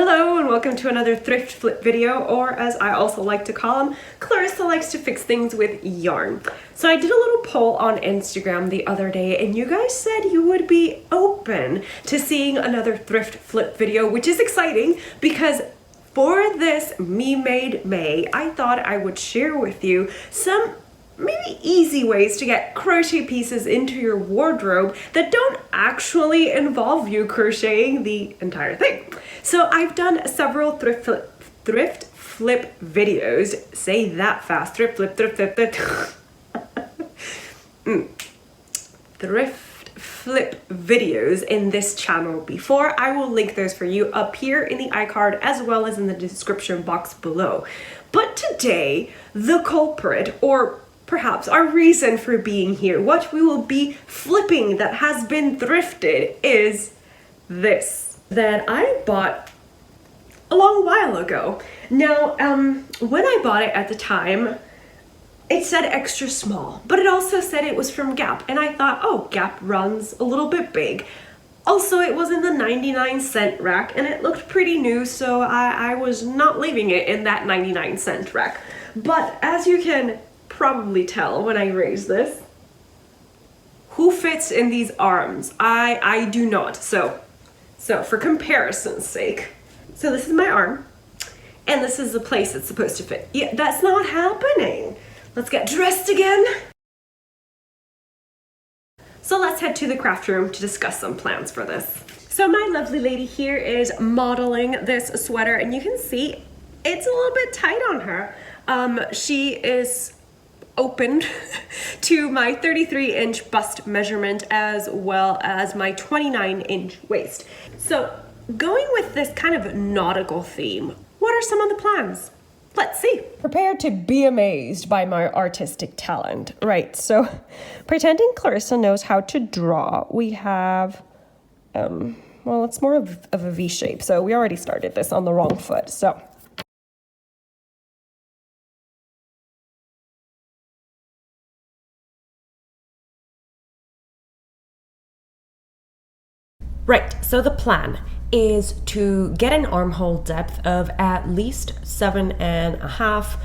Hello and welcome to another thrift flip video, or as I also like to call them, Clarissa likes to fix things with yarn. So I did a little poll on Instagram the other day and you guys said you would be open to seeing another thrift flip video, which is exciting because for this Me Made May, I thought I would share with you some maybe easy ways to get crochet pieces into your wardrobe that don't actually involve you crocheting the entire thing. So I've done several thrift flip videos. Say that fast. Thrift flip. Thrift flip videos in this channel before. I will link those for you up here in the iCard as well as in the description box below. But today, the culprit, or perhaps our reason for being here, what we will be flipping that has been thrifted, is this that I bought a long while ago. Now, when I bought it at the time, it said extra small, but it also said it was from Gap, and I thought, oh, Gap runs a little bit big. Also, it was in the 99-cent rack, and it looked pretty new, so I was not leaving it in that 99-cent rack. But as you can probably tell when I raise this, who fits in these arms? I do not. So for comparison's sake, so this is my arm, and this is the place it's supposed to fit. Yeah, that's not happening. Let's get dressed again. So let's head to the craft room to discuss some plans for this. So my lovely lady here is modeling this sweater, and you can see it's a little bit tight on her. She is opened to my 33-inch bust measurement as well as my 29-inch waist. So going with this kind of nautical theme, what are some of the plans? Let's see. Prepare to be amazed by my artistic talent. Right, so pretending Clarissa knows how to draw, we have, well, it's more of a V shape. So we already started this on the wrong foot, so. Right, so the plan is to get an armhole depth of at least 7.5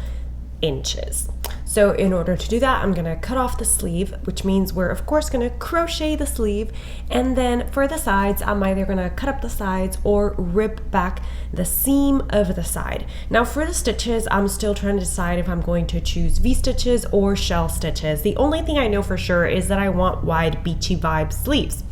inches. So in order to do that, I'm gonna cut off the sleeve, which means we're of course gonna crochet the sleeve, and then for the sides, I'm either gonna cut up the sides or rip back the seam of the side. Now for the stitches, I'm still trying to decide if I'm going to choose V-stitches or shell stitches. The only thing I know for sure is that I want wide beachy vibe sleeves.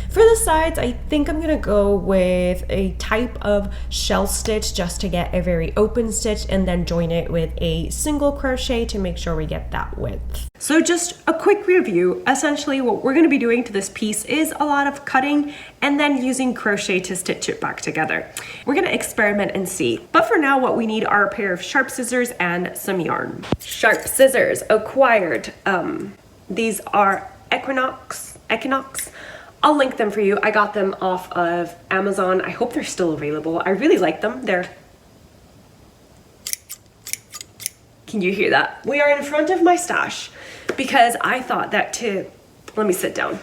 For the sides, I think I'm gonna go with a type of shell stitch just to get a very open stitch and then join it with a single crochet to make sure we get that width. So just a quick review. Essentially what we're gonna be doing to this piece is a lot of cutting and then using crochet to stitch it back together. We're gonna experiment and see. But for now, what we need are a pair of sharp scissors and some yarn. Sharp scissors acquired. These are Equinox. I'll link them for you. I got them off of Amazon. I hope they're still available. I really like them. Can you hear that? We are in front of my stash because I thought that let me sit down.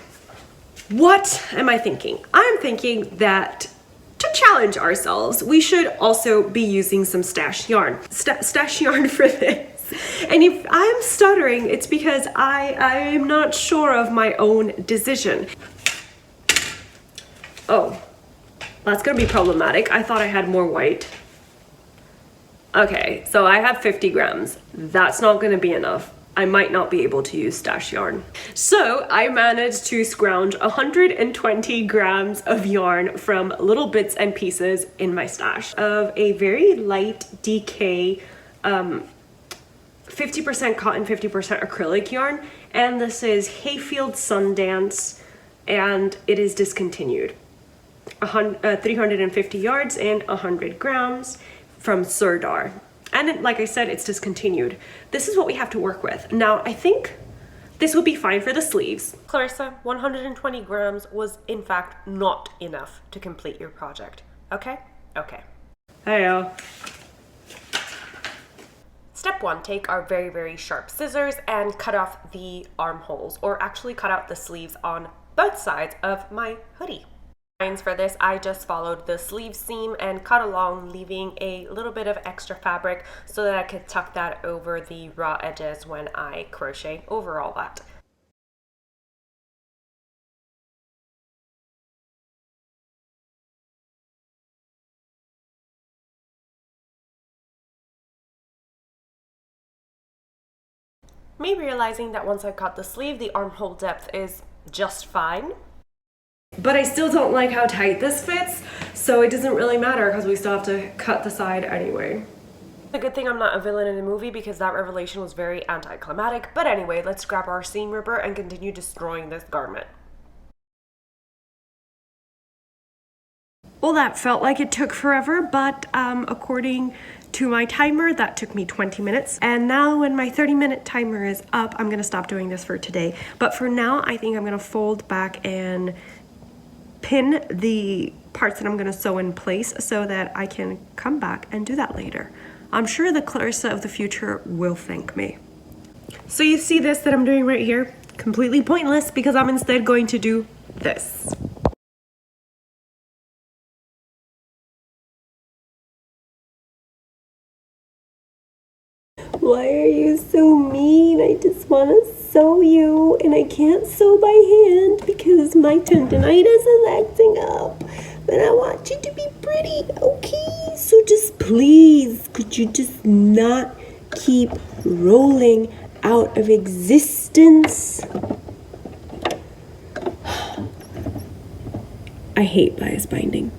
What am I thinking? I'm thinking that to challenge ourselves, we should also be using some stash yarn. Stash yarn for this. And if I'm stuttering, it's because I am not sure of my own decision. Oh, that's gonna be problematic. I thought I had more white. Okay, so I have 50 grams. That's not gonna be enough. I might not be able to use stash yarn. So I managed to scrounge 120 grams of yarn from little bits and pieces in my stash of a very light DK 50% cotton, 50% acrylic yarn. And this is Hayfield Sundance, and it is discontinued. 350 yards and 100 grams from Surdar. And like I said, it's discontinued. This is what we have to work with. Now, I think this will be fine for the sleeves. Clarissa, 120 grams was in fact not enough to complete your project. Okay? Okay. Hey-o. Step one, take our very, very sharp scissors and cut off the armholes, or actually cut out the sleeves on both sides of my hoodie. For this, I just followed the sleeve seam and cut along, leaving a little bit of extra fabric so that I could tuck that over the raw edges when I crochet over all that. Me realizing that once I cut the sleeve, the armhole depth is just fine. But I still don't like how tight this fits, so it doesn't really matter because we still have to cut the side anyway. A good thing I'm not a villain in a movie because that revelation was very anticlimactic. But anyway, let's grab our seam ripper and continue destroying this garment. Well, that felt like it took forever, but according to my timer, that took me 20 minutes. And now when my 30-minute timer is up, I'm gonna stop doing this for today. But for now, I think I'm gonna fold back and pin the parts that I'm gonna sew in place so that I can come back and do that later. I'm sure the Clarissa of the future will thank me. So you see this that I'm doing right here? Completely pointless because I'm instead going to do this. Why are you so mean? I just want to sew you and I can't sew by hand because my tendonitis is acting up. But I want you to be pretty, okay? So just please, could you just not keep rolling out of existence? I hate bias binding.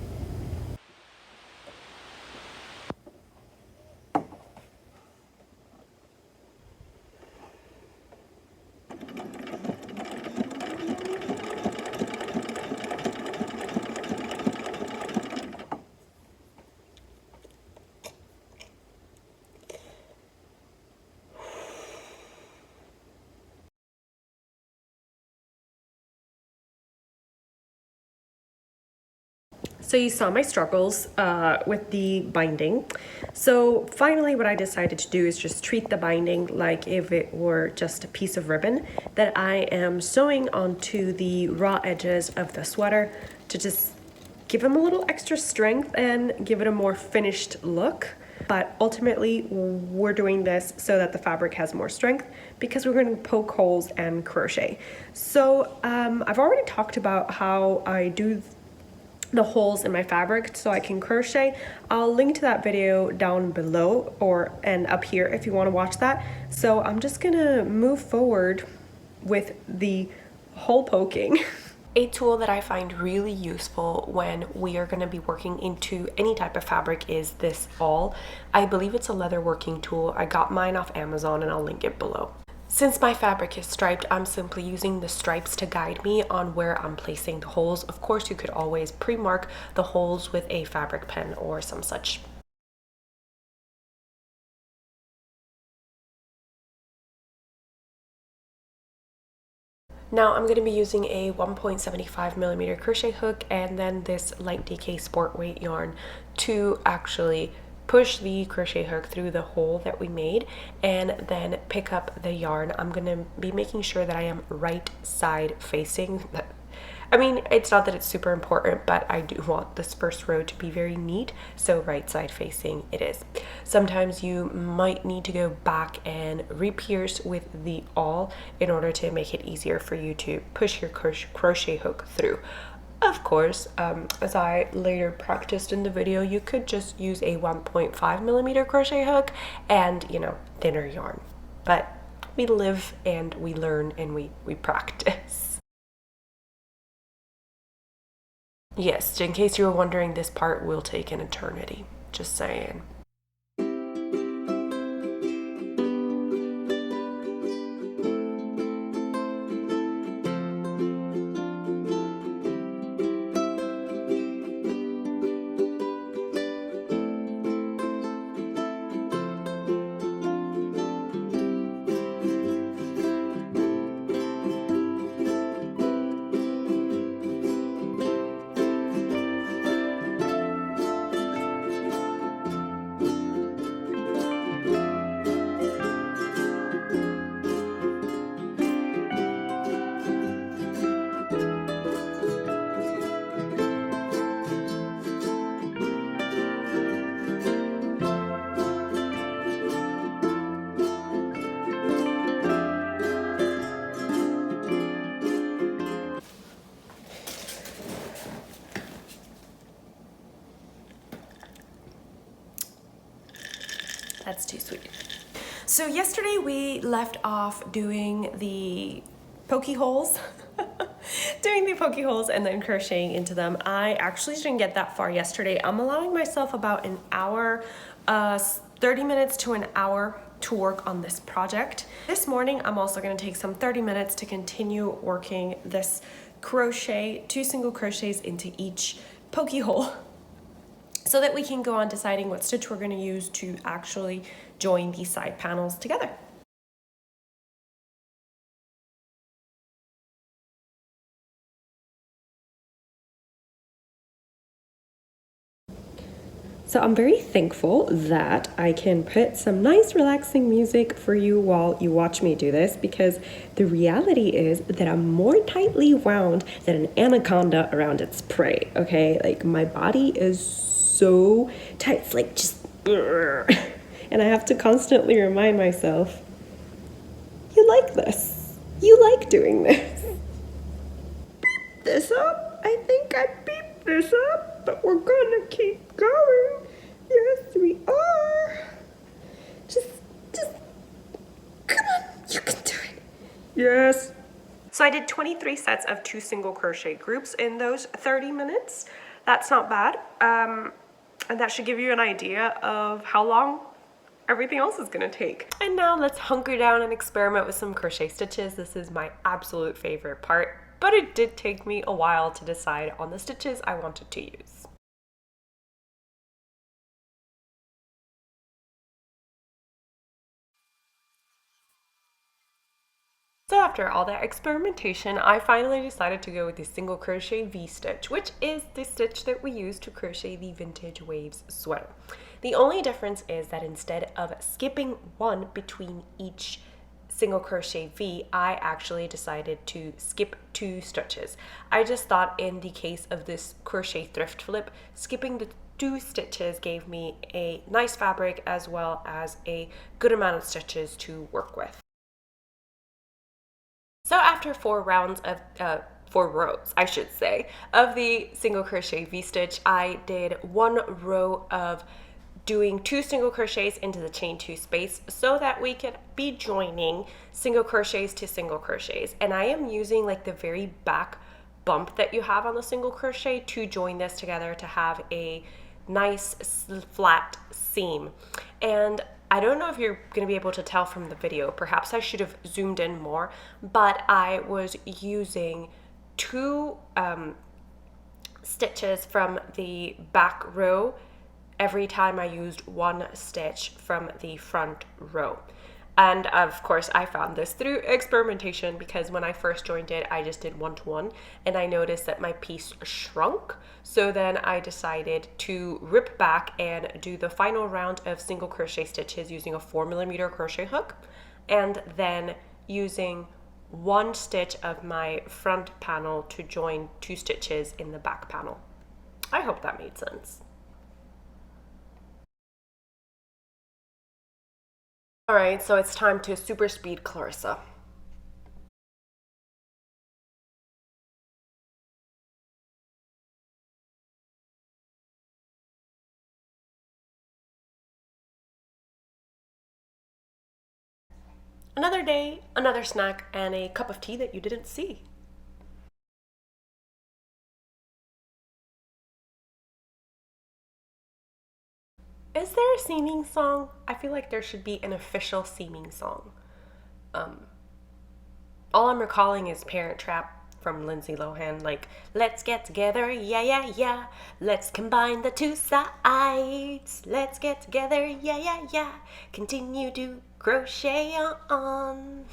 So you saw my struggles with the binding. So finally what I decided to do is just treat the binding like if it were just a piece of ribbon that I am sewing onto the raw edges of the sweater to just give them a little extra strength and give it a more finished look. But ultimately we're doing this so that the fabric has more strength because we're going to poke holes and crochet. So I've already talked about how I do the holes in my fabric so I can crochet. I'll link to that video down below and up here if you want to watch that. So I'm just gonna move forward with the hole poking. A tool that I find really useful when we are going to be working into any type of fabric is this awl. I believe it's a leather working tool. I got mine off Amazon and I'll link it below. Since my fabric is striped, I'm simply using the stripes to guide me on where I'm placing the holes. Of course, you could always pre-mark the holes with a fabric pen or some such. Now I'm going to be using a 1.75mm crochet hook and then this light DK sport weight yarn to actually push the crochet hook through the hole that we made and then pick up the yarn. I'm going to be making sure that I am right side facing. I mean, it's not that it's super important, but I do want this first row to be very neat, so right side facing it is. Sometimes you might need to go back and re-pierce with the awl in order to make it easier for you to push your crochet hook through. Of course, as I later practiced in the video, you could just use a 1.5mm crochet hook and, you know, thinner yarn. But we live and we learn and we practice. Yes, in case you were wondering, this part will take an eternity. Just saying. That's too sweet. So yesterday we left off doing the pokey holes. Doing the pokey holes and then crocheting into them. I actually didn't get that far yesterday. I'm allowing myself about an hour, 30 minutes to an hour to work on this project. This morning I'm also going to take some 30 minutes to continue working this crochet, 2 single crochets into each pokey hole, so that we can go on deciding what stitch we're going to use to actually join these side panels together. So I'm very thankful that I can put some nice relaxing music for you while you watch me do this, because the reality is that I'm more tightly wound than an anaconda around its prey, okay? Like my body is so tight, it's like just, and I have to constantly remind myself, you like this, you like doing this. Beep this up, I think I beeped this up, but we're gonna keep going. Yes, we are. Just, come on, you can do it. Yes. So I did 23 sets of 2 single crochet groups in those 30 minutes. That's not bad. And that should give you an idea of how long everything else is gonna take. And now let's hunker down and experiment with some crochet stitches. This is my absolute favorite part, but it did take me a while to decide on the stitches I wanted to use. So after all that experimentation, I finally decided to go with the single crochet V-stitch, which is the stitch that we use to crochet the Vintage Waves sweater. The only difference is that instead of skipping one between each single crochet V, I actually decided to skip 2 stitches. I just thought in the case of this crochet thrift flip, skipping the 2 stitches gave me a nice fabric as well as a good amount of stitches to work with. So after 4 rounds of 4 rows, I should say, of the single crochet V-stitch, I did 1 row of doing 2 single crochets into the chain 2 space so that we could be joining single crochets to single crochets. And I am using like the very back bump that you have on the single crochet to join this together to have a nice flat seam. And I don't know if you're going to be able to tell from the video, perhaps I should have zoomed in more, but I was using 2 stitches from the back row every time I used 1 stitch from the front row. And of course I found this through experimentation, because when I first joined it I just did 1-to-1 and I noticed that my piece shrunk. So then I decided to rip back and do the final round of single crochet stitches using a 4mm crochet hook, and then using 1 stitch of my front panel to join 2 stitches in the back panel. I hope that made sense. Alright, so it's time to super speed Clarissa. Another day, another snack, and a cup of tea that you didn't see. Is there a seaming song? I feel like there should be an official seaming song. All I'm recalling is Parent Trap from Lindsay Lohan, like, let's get together, yeah, yeah, yeah. Let's combine the 2 sides. Let's get together, yeah, yeah, yeah. Continue to crochet on.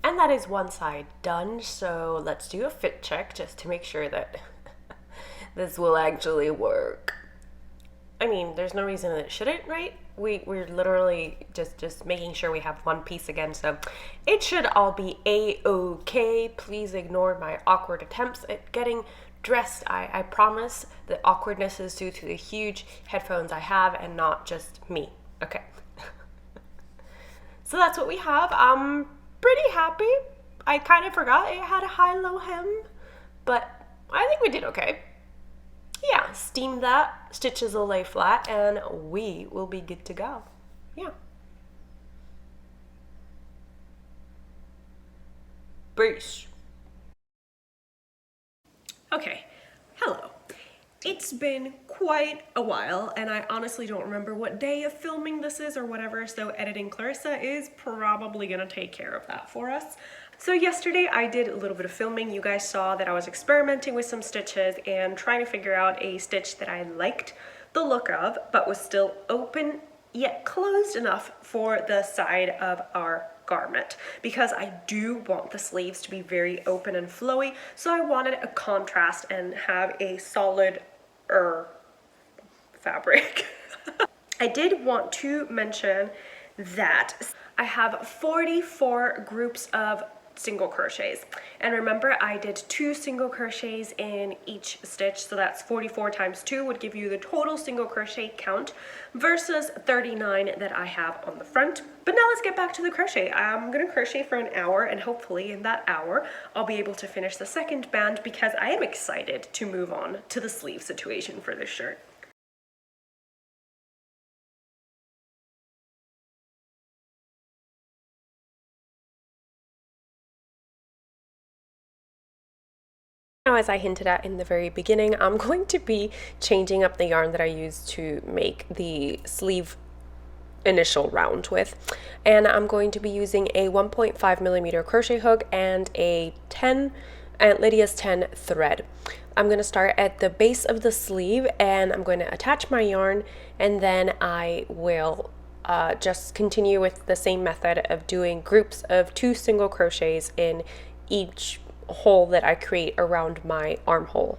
And that is 1 side done, so let's do a fit check just to make sure that this will actually work. I mean, there's no reason that it shouldn't, right? We're literally just making sure we have 1 piece again, so it should all be a-okay. Please ignore my awkward attempts at getting dressed. I promise the awkwardness is due to the huge headphones I have and not just me. Okay. So that's what we have. I'm pretty happy. I kind of forgot it had a high-low hem, but I think we did okay. Yeah, steam that, stitches will lay flat, and we will be good to go. Yeah. Breeze. Okay, hello. It's been quite a while, and I honestly don't remember what day of filming this is or whatever, so editing Clarissa is probably gonna take care of that for us. So yesterday I did a little bit of filming. You guys saw that I was experimenting with some stitches and trying to figure out a stitch that I liked the look of, but was still open yet closed enough for the side of our garment, because I do want the sleeves to be very open and flowy, so I wanted a contrast and have a solid fabric. I did want to mention that I have 44 groups of single crochets, and remember I did 2 single crochets in each stitch, so that's 44 times 2 would give you the total single crochet count versus 39 that I have on the front. But now let's get back to the crochet. I'm gonna crochet for an hour, and hopefully in that hour I'll be able to finish the second band, because I am excited to move on to the sleeve situation for this shirt. Now, as I hinted at in the very beginning, I'm going to be changing up the yarn that I use to make the sleeve initial round with, and I'm going to be using a 1.5 millimeter crochet hook and a 10 and Lydia's 10 thread. I'm going to start at the base of the sleeve, and I'm going to attach my yarn, and then I will just continue with the same method of doing groups of 2 single crochets in each hole that I create around my armhole.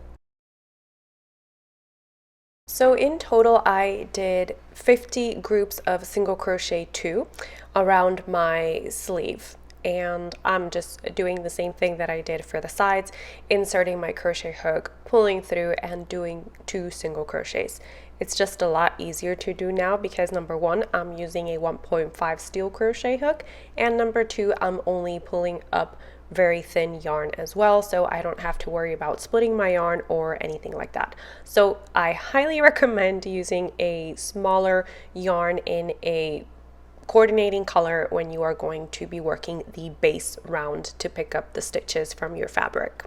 So in total I did 50 groups of single crochet 2 around my sleeve, and I'm just doing the same thing that I did for the sides, inserting my crochet hook, pulling through, and doing 2 single crochets. It's just a lot easier to do now because number 1, I'm using a 1.5 steel crochet hook, and number 2, I'm only pulling up very thin yarn as well, so I don't have to worry about splitting my yarn or anything like that. So I highly recommend using a smaller yarn in a coordinating color when you are going to be working the base round to pick up the stitches from your fabric.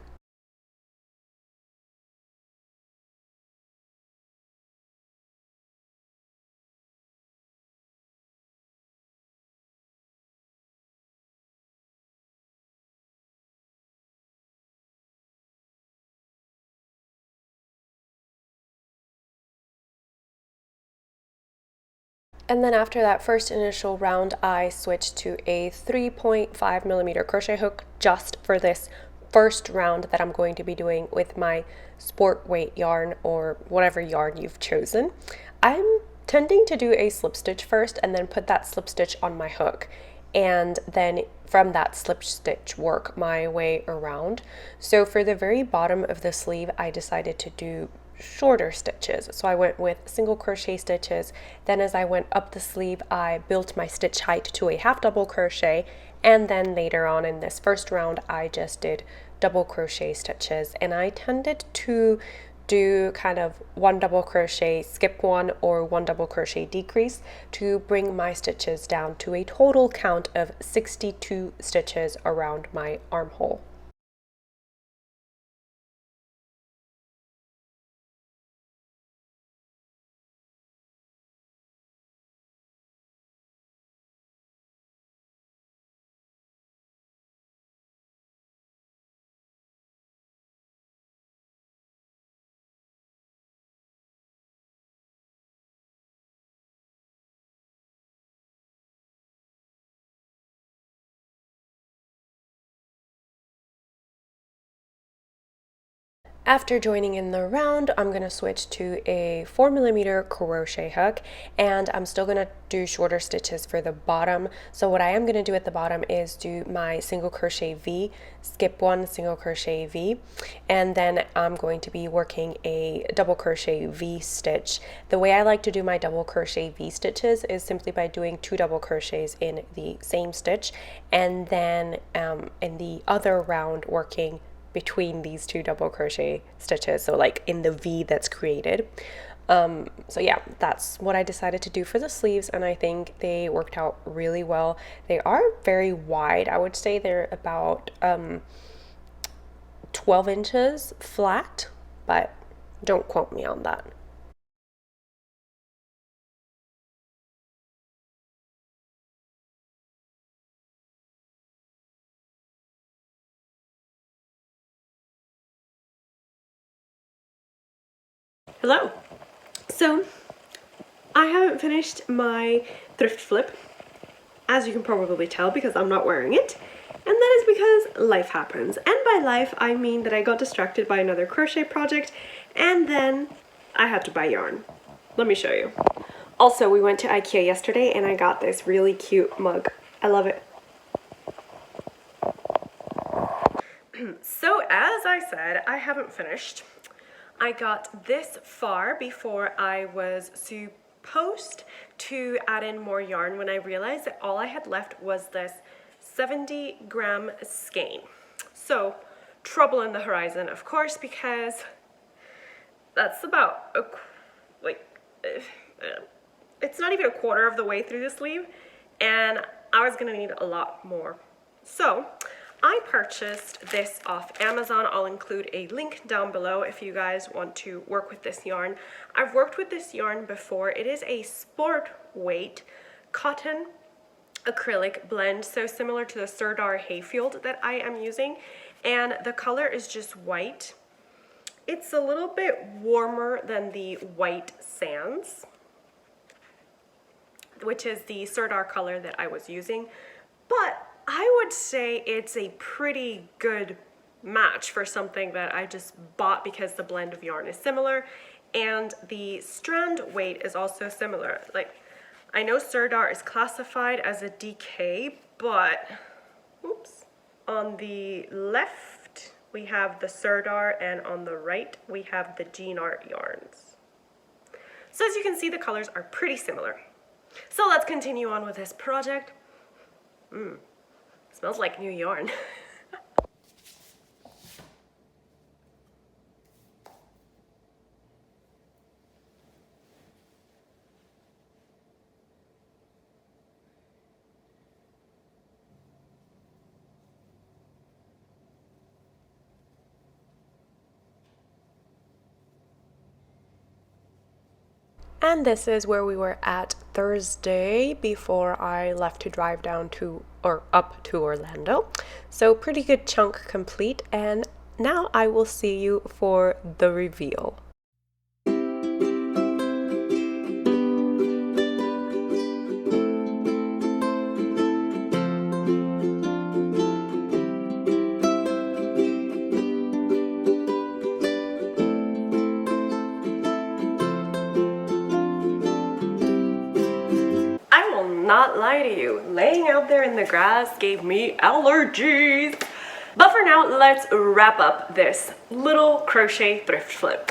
And then after that first initial round, I switched to a 3.5 millimeter crochet hook just for this first round that I'm going to be doing with my sport weight yarn or whatever yarn you've chosen. I'm tending to do a slip stitch first and then put that slip stitch on my hook, and then from that slip stitch work my way around. So for the very bottom of the sleeve, I decided to do shorter stitches. So I went with single crochet stitches. Then as I went up the sleeve, I built my stitch height to a half double crochet, and then later on in this first round I just did double crochet stitches, and I tended to do kind of 1 double crochet, skip 1, or 1 double crochet decrease to bring my stitches down to a total count of 62 stitches around my armhole. After joining in the round, I'm going to switch to a 4mm crochet hook, and I'm still going to do shorter stitches for the bottom. So what I am going to do at the bottom is do my single crochet V, skip one, single crochet V, and then I'm going to be working a double crochet V stitch. The way I like to do my double crochet V stitches is simply by doing 2 double crochets in the same stitch, and then in the other round working between these 2 double crochet stitches, so like in the V that's created. So yeah, that's what I decided to do for the sleeves, and I think they worked out really well. They are very wide. I would say they're about 12 inches flat, but don't quote me on that. Hello. So I haven't finished my thrift flip, as you can probably tell because I'm not wearing it, and that is because life happens. And by life I mean that I got distracted by another crochet project and then I had to buy yarn. Let me show you. Also, we went to IKEA yesterday and I got this really cute mug. I love it. So as I said, I haven't finished. I got this far before I was supposed to add in more yarn when I realized that all I had left was this 70-gram skein. So trouble in the horizon, of course, because that's about it's not even a quarter of the way through the sleeve, and I was gonna need a lot more. So I purchased this off Amazon. I'll include a link down below if you guys want to work with this yarn. I've worked with this yarn before. It is a sport weight cotton acrylic blend, so similar to the Sirdar Hayfield that I am using, and the color is just white. It's a little bit warmer than the White Sands, which is the Sirdar color that I was using, but I would say it's a pretty good match for something that I just bought because the blend of yarn is similar and the strand weight is also similar. Like, I know Sirdar is classified as a DK, but oops, on the left we have the Sirdar and on the right we have the Jean Art yarns. So as you can see, the colors are pretty similar. So let's continue on with this project. Smells like new yarn. And this is where we were at Thursday before I left to drive down to, or up to Orlando. So pretty good chunk complete, and now I will see you for the reveal. Not lie to you, laying out there in the grass gave me allergies. But for now, let's wrap up this little crochet thrift flip.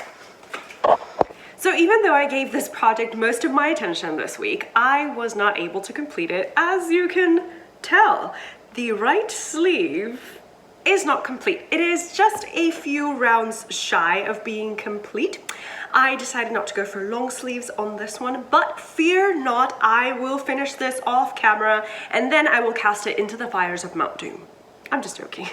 So even though I gave this project most of my attention this week, I was not able to complete it. As you can tell, the right sleeve is not complete. It is just a few rounds shy of being complete. I decided not to go for long sleeves on this one, but fear not, I will finish this off camera and then I will cast it into the fires of Mount Doom. I'm just joking.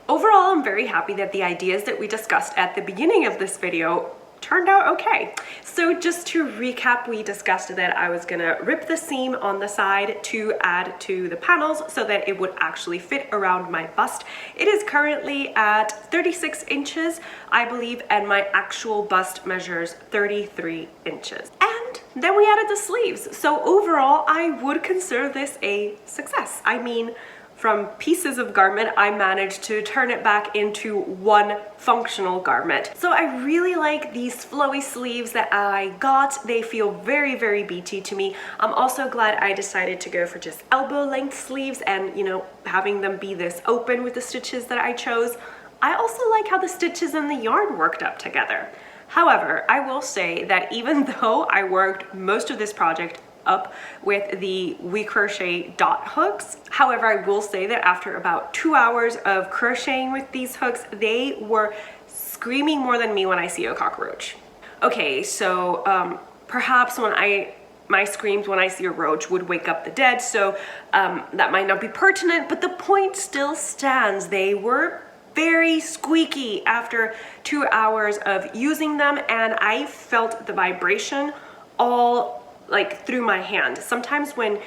Overall, I'm very happy that the ideas that we discussed at the beginning of this video turned out okay. So just to recap, we discussed that I was gonna rip the seam on the side to add to the panels so that it would actually fit around my bust. It is currently at 36 inches, I believe, and my actual bust measures 33 inches. And then we added the sleeves. So overall, I would consider this a success. I mean, from pieces of garment, I managed to turn it back into one functional garment. So I really like these flowy sleeves that I got. They feel very, very beachy to me. I'm also glad I decided to go for just elbow length sleeves and, you know, having them be this open with the stitches that I chose. I also like how the stitches and the yarn worked up together. However, I will say that even though I worked most of this project up with the We Crochet dot hooks, however, I will say that after about 2 hours of crocheting with these hooks, they were screaming more than me when I see a cockroach. Okay, so perhaps my screams when I see a roach would wake up the dead, so that might not be pertinent, but the point still stands. They were very squeaky after 2 hours of using them, and I felt the vibration all like through my hand. Sometimes when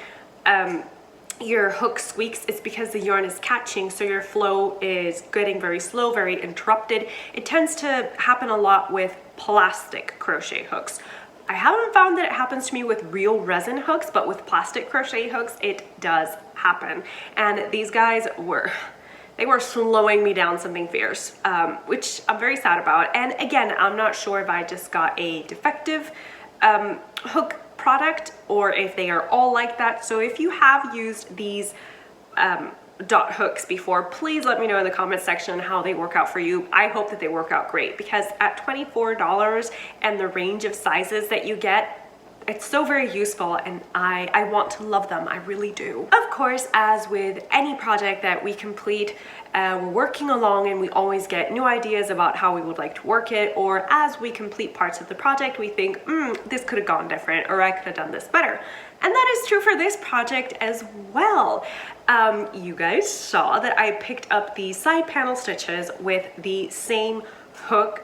your hook squeaks, it's because the yarn is catching, so your flow is getting very slow, very interrupted. It tends to happen a lot with plastic crochet hooks. I haven't found that it happens to me with real resin hooks, but with plastic crochet hooks, it does happen. And these guys were slowing me down something fierce, which I'm very sad about. And again, I'm not sure if I just got a defective hook product or if they are all like that. So if you have used these dot hooks before, please let me know in the comment section how they work out for you. I hope that they work out great, because at $24 and the range of sizes that you get, it's so very useful, and I want to love them. I really do. Of course, as with any project that we complete, we're working along and we always get new ideas about how we would like to work it, or as we complete parts of the project, we think, this could have gone different, or I could have done this better. And that is true for this project as well. You guys saw that I picked up the side panel stitches with the same hook,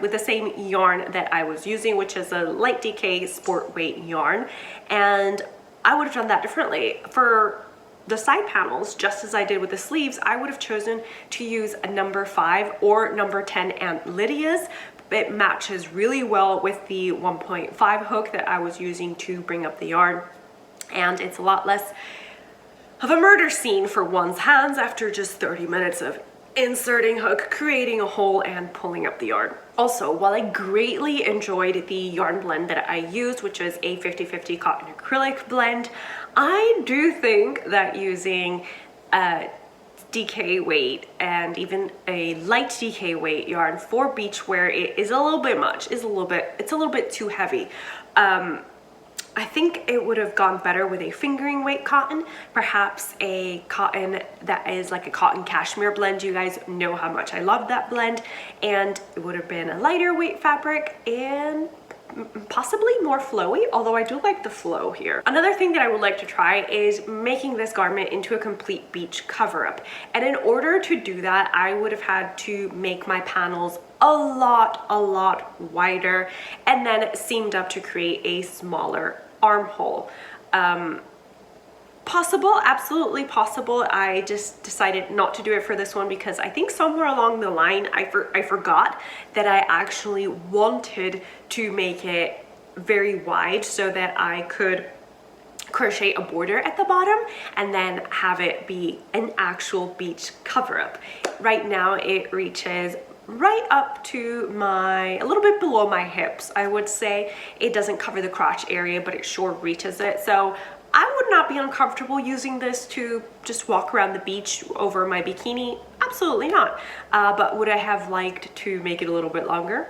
with the same yarn that I was using, which is a light DK sport weight yarn, and I would have done that differently. For the side panels, just as I did with the sleeves, I would have chosen to use a number 5 or number 10 Aunt Lydia's. It matches really well with the 1.5 hook that I was using to bring up the yarn, and it's a lot less of a murder scene for one's hands after just 30 minutes of inserting hook, creating a hole, and pulling up the yarn. Also, while I greatly enjoyed the yarn blend that I used, which is a 50-50 cotton acrylic blend, I do think that using a DK weight and even a light DK weight yarn for beachwear, it is a little bit much, it's a little bit too heavy. I think it would have gone better with a fingering weight cotton, perhaps a cotton that is like a cotton cashmere blend. You guys know how much I love that blend, and it would have been a lighter weight fabric and possibly more flowy, although I do like the flow here. Another thing that I would like to try is making this garment into a complete beach cover-up, and in order to do that, I would have had to make my panels a lot wider and then seamed up to create a smaller armhole. Possible, absolutely possible. I just decided not to do it for this one because I think somewhere along the line I forgot that I actually wanted to make it very wide so that I could crochet a border at the bottom and then have it be an actual beach cover-up. Right now it reaches right up to a little bit below my hips. I would say it doesn't cover the crotch area, but it sure reaches it. So I would not be uncomfortable using this to just walk around the beach over my bikini. Absolutely not. But would I have liked to make it a little bit longer?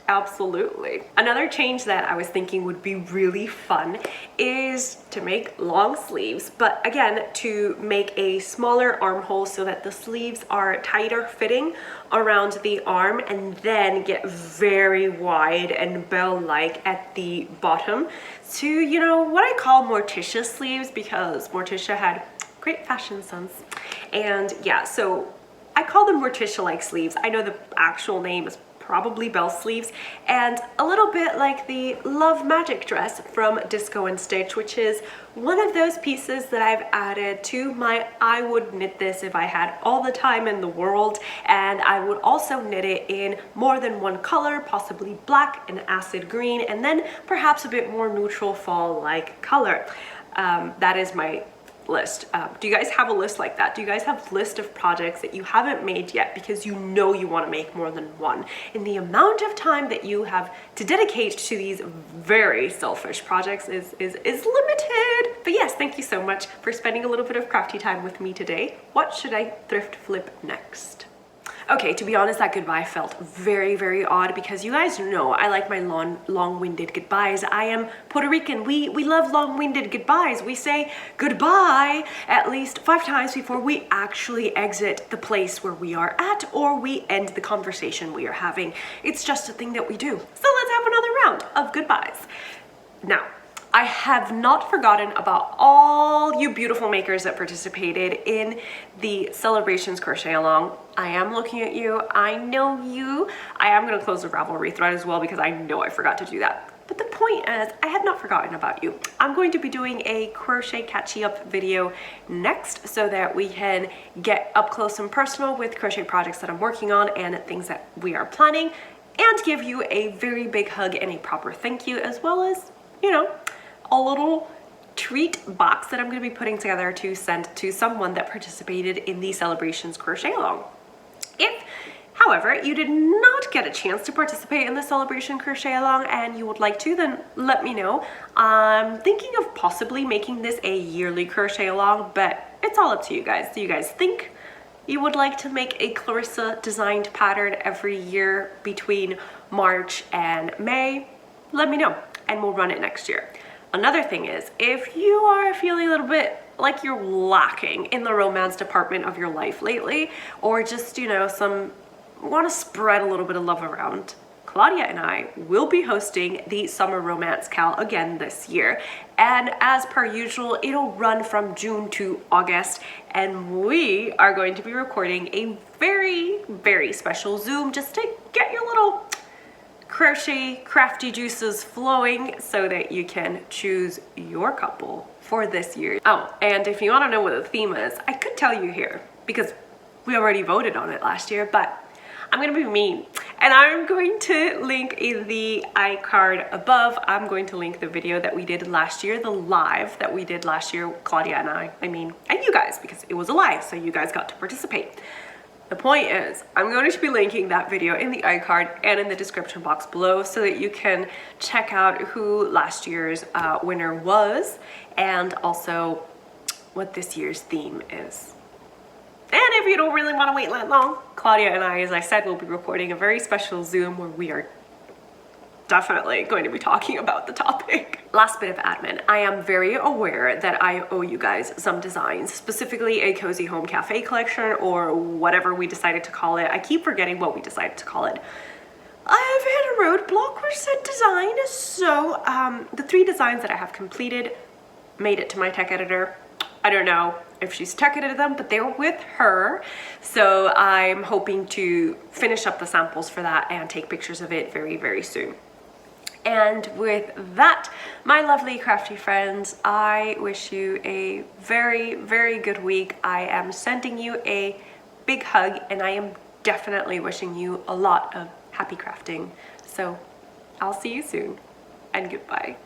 Absolutely. Another change that I was thinking would be really fun is to make long sleeves, but again, to make a smaller armhole so that the sleeves are tighter fitting around the arm and then get very wide and bell-like at the bottom to, you know, what I call Morticia sleeves, because Morticia had great fashion sense. And yeah, so I call them Morticia-like sleeves. I know the actual name is probably bell sleeves, and a little bit like the Love Magic dress from Disco and Stitch, which is one of those pieces that I've added to my I would knit this if I had all the time in the world, and I would also knit it in more than one color, possibly black and acid green, and then perhaps a bit more neutral fall like color. That is my list. Do you guys have a list like that? Do you guys have a list of projects that you haven't made yet because you know you want to make more than one? And the amount of time that you have to dedicate to these very selfish projects is limited. But yes, thank you so much for spending a little bit of crafty time with me today. What should I thrift flip next? Okay, to be honest, that goodbye felt very, very odd because you guys know I like my long-winded goodbyes. I am Puerto Rican. We love long-winded goodbyes. We say goodbye at least 5 times before we actually exit the place where we are at or we end the conversation we are having. It's just a thing that we do. So let's have another round of goodbyes. Now, I have not forgotten about all you beautiful makers that participated in the Celebrations Crochet Along. I am looking at you. I know you. I am going to close the Ravelry thread as well because I know I forgot to do that. But the point is, I have not forgotten about you. I'm going to be doing a crochet catchy up video next so that we can get up close and personal with crochet projects that I'm working on and things that we are planning, and give you a very big hug and a proper thank you, as well as, you know, a little treat box that I'm going to be putting together to send to someone that participated in the Celebrations Crochet Along. If, however, you did not get a chance to participate in the Celebration Crochet Along and you would like to, then let me know. I'm thinking of possibly making this a yearly crochet along, but it's all up to you guys. Do you guys think you would like to make a Clarissa designed pattern every year between March and May? Let me know and we'll run it next year. Another thing is, if you are feeling a little bit like you're lacking in the romance department of your life lately, or just, you know, want to spread a little bit of love around, Claudia and I will be hosting the Summer Romance Cal again this year. And as per usual, it'll run from June to August, and we are going to be recording a very, very special Zoom just to get your little crochet crafty juices flowing so that you can choose your couple for this year. Oh, and if you want to know what the theme is, I could tell you here because we already voted on it last year, but I'm gonna be mean and I'm going to link in the iCard above. I'm going to link the video that we did last year, the live that we did last year, Claudia and I mean, and you guys, because it was a live, so you guys got to participate. The point is, I'm going to be linking that video in the iCard and in the description box below so that you can check out who last year's winner was and also what this year's theme is. And if you don't really want to wait that long, Claudia and I, as I said, will be recording a very special Zoom where we are definitely going to be talking about the topic. Last bit of admin. I am very aware that I owe you guys some designs, specifically a Cozy Home Cafe collection or whatever we decided to call it. I keep forgetting what we decided to call it. I've hit a roadblock with said design, so the 3 designs that I have completed made it to my tech editor. I don't know if she's tech edited them, but they're with her. So I'm hoping to finish up the samples for that and take pictures of it very, very soon. And with that, my lovely crafty friends, I wish you a very, very good week. I am sending you a big hug and I am definitely wishing you a lot of happy crafting. So I'll see you soon and goodbye.